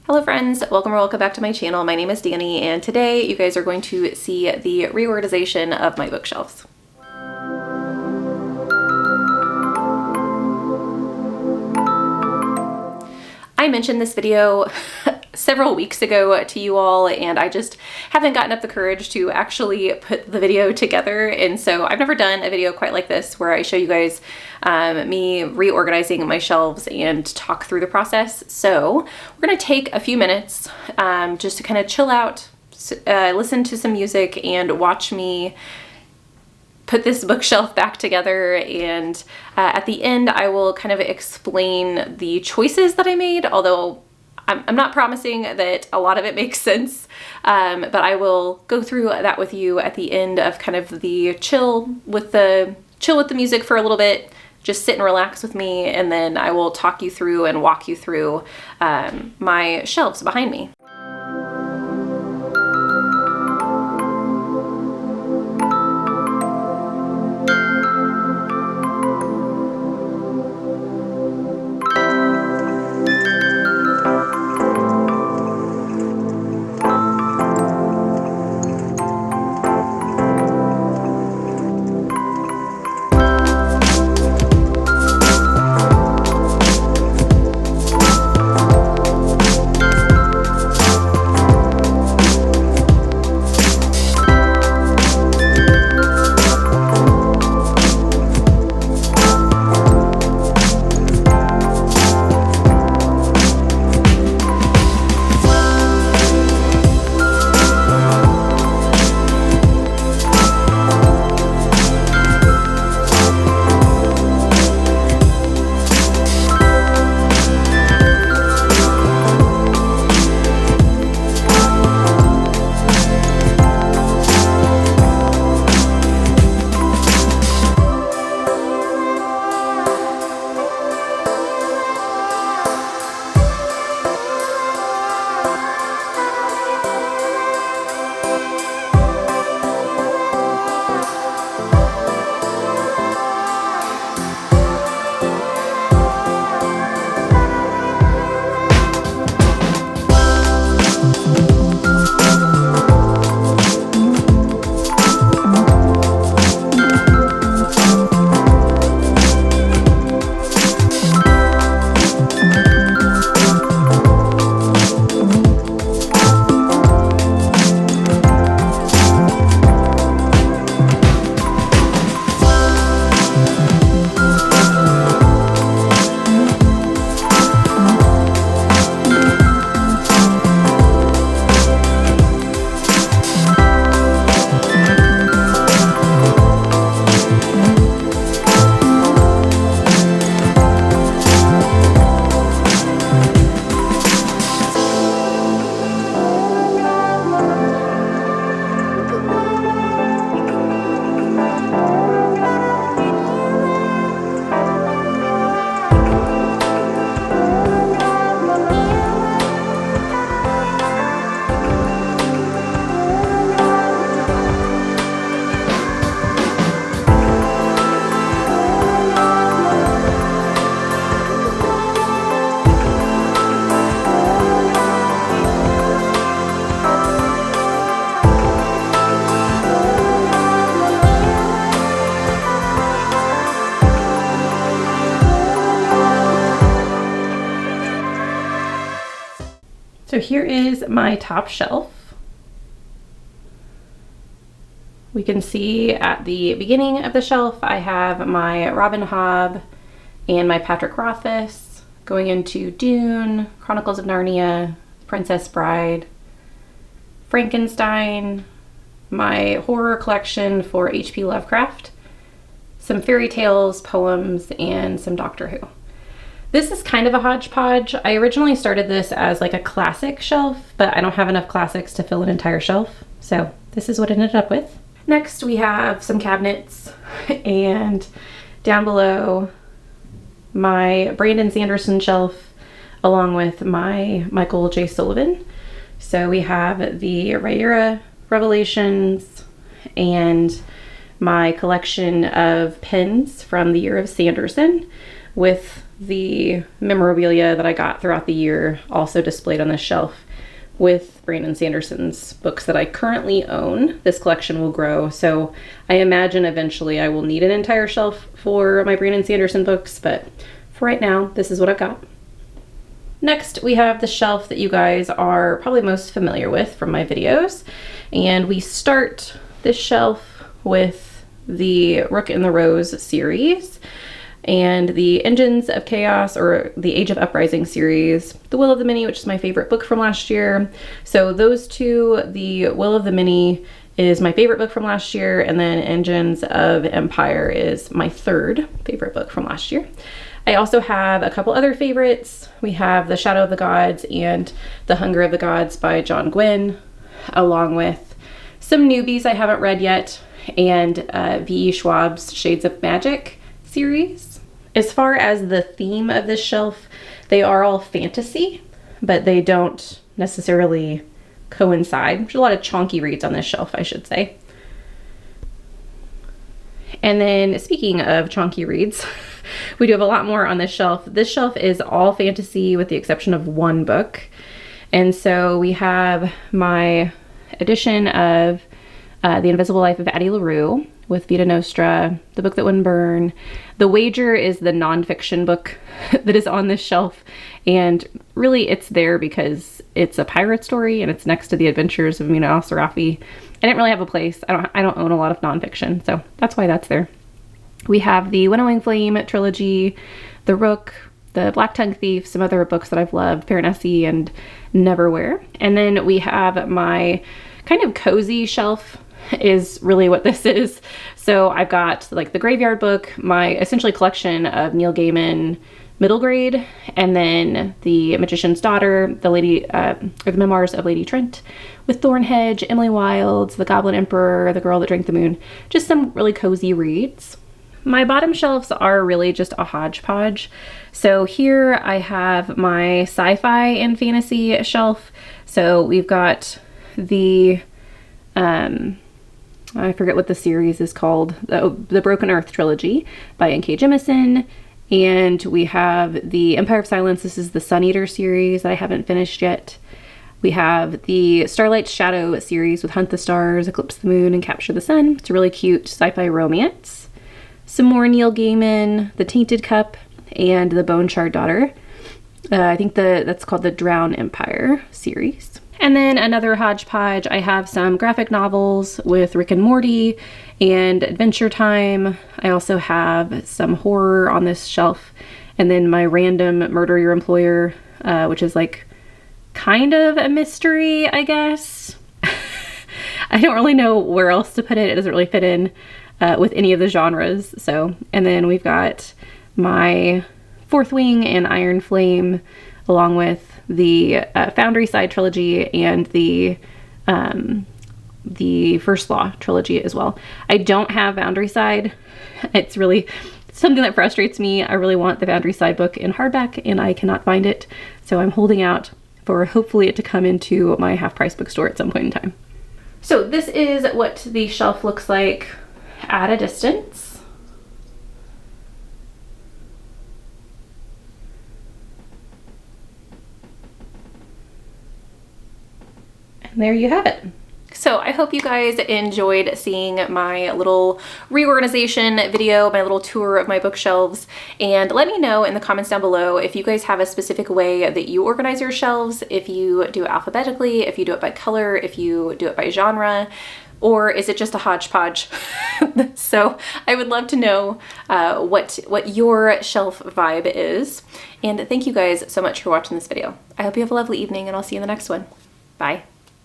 Hello friends, welcome back to my channel. My name is Danny and today you guys are going to see the reorganization of my bookshelves. I mentioned this video several weeks ago to you all and I just haven't gotten up the courage to actually put the video together, and so I've never done a video quite like this where I show you guys me reorganizing my shelves and talk through the process. So we're gonna take a few minutes just to kind of chill out, listen to some music and watch me put this bookshelf back together, and at the end I will kind of explain the choices that I made, although I'm not promising that a lot of it makes sense, but I will go through that with you at the end of kind of the chill with the music for a little bit, just sit and relax with me, and then I will talk you through and walk you through my shelves behind me. So here is my top shelf. We can see at the beginning of the shelf I have my Robin Hobb and my Patrick Rothfuss, going into Dune, Chronicles of Narnia, Princess Bride, Frankenstein, my horror collection for H.P. Lovecraft, some fairy tales, poems, and some Doctor Who. This is kind of a hodgepodge. I originally started this as like a classic shelf, but I don't have enough classics to fill an entire shelf, so this is what I ended up with. Next we have some cabinets, and down below my Brandon Sanderson shelf along with my Michael J. Sullivan. So we have the Raira Revelations and my collection of pens from the year of Sanderson with the memorabilia that I got throughout the year also displayed on this shelf with Brandon Sanderson's books that I currently own. This collection will grow, so I imagine eventually I will need an entire shelf for my Brandon Sanderson books, but for right now, this is what I've got. Next, we have the shelf that you guys are probably most familiar with from my videos, and we start this shelf with the Rook and the Rose series, and the Engines of Chaos, or the Age of Uprising series, The Will of the Many, which is my favorite book from last year. So those two, the Will of the Many is my favorite book from last year, and then Engines of Empire is my third favorite book from last year. I also have a couple other favorites. We have The Shadow of the Gods and The Hunger of the Gods by John Gwynne, along with some newbies I haven't read yet, and V.E. Schwab's Shades of Magic series. As far as the theme of this shelf, they are all fantasy, but they don't necessarily coincide. There's a lot of chonky reads on this shelf, I should say. And then speaking of chonky reads, we do have a lot more on this shelf. This shelf is all fantasy with the exception of one book. And so we have my edition of The Invisible Life of Addie LaRue with Vita Nostra, The Book That Wouldn't Burn. The Wager is the nonfiction book that is on this shelf, and really it's there because it's a pirate story and it's next to The Adventures of Mina al-Sarafi. I didn't really have a place. I don't own a lot of nonfiction, so that's why that's there. We have the Winnowing Flame trilogy, The Rook, The Black Tongue Thief, some other books that I've loved, Piranesi and Neverwhere. And then we have my kind of cozy shelf is really what this is. So I've got like the Graveyard book, my essentially collection of Neil Gaiman middle grade, and then The Magician's Daughter, the Memoirs of Lady Trent, with Thornhedge, Emily Wilde's The Goblin Emperor, The Girl That Drank the Moon, just some really cozy reads. My bottom shelves are really just a hodgepodge. So here I have my sci-fi and fantasy shelf. So we've got the I forget what the series is called, the Broken Earth trilogy by N.K. Jemisin, and we have the Empire of Silence. This is the Sun Eater series that I haven't finished yet. We have the Starlight's Shadow series with Hunt the Stars, Eclipse the Moon, and Capture the Sun. It's a really cute sci-fi romance. Some more Neil Gaiman, The Tainted Cup, and The Bone Shard Daughter. I think that's called the Drown Empire series. And then another hodgepodge, I have some graphic novels with Rick and Morty and Adventure Time. I also have some horror on this shelf. And then my random Murder Your Employer, which is like kind of a mystery, I guess. I don't really know where else to put it. It doesn't really fit in with any of the genres. So, and then we've got my Fourth Wing and Iron Flame, along with the Foundry Side trilogy and the First Law trilogy as well. I don't have Foundry Side. It's really something that frustrates me. I really want the Foundry Side book in hardback and I cannot find it. So I'm holding out for hopefully it to come into my half-price bookstore at some point in time. So this is what the shelf looks like at a distance. And there you have it. So I hope you guys enjoyed seeing my little reorganization video, my little tour of my bookshelves, and let me know in the comments down below if you guys have a specific way that you organize your shelves, if you do it alphabetically, if you do it by color, if you do it by genre, or is it just a hodgepodge? So I would love to know what your shelf vibe is. And thank you guys so much for watching this video. I hope you have a lovely evening and I'll see you in the next one. Bye.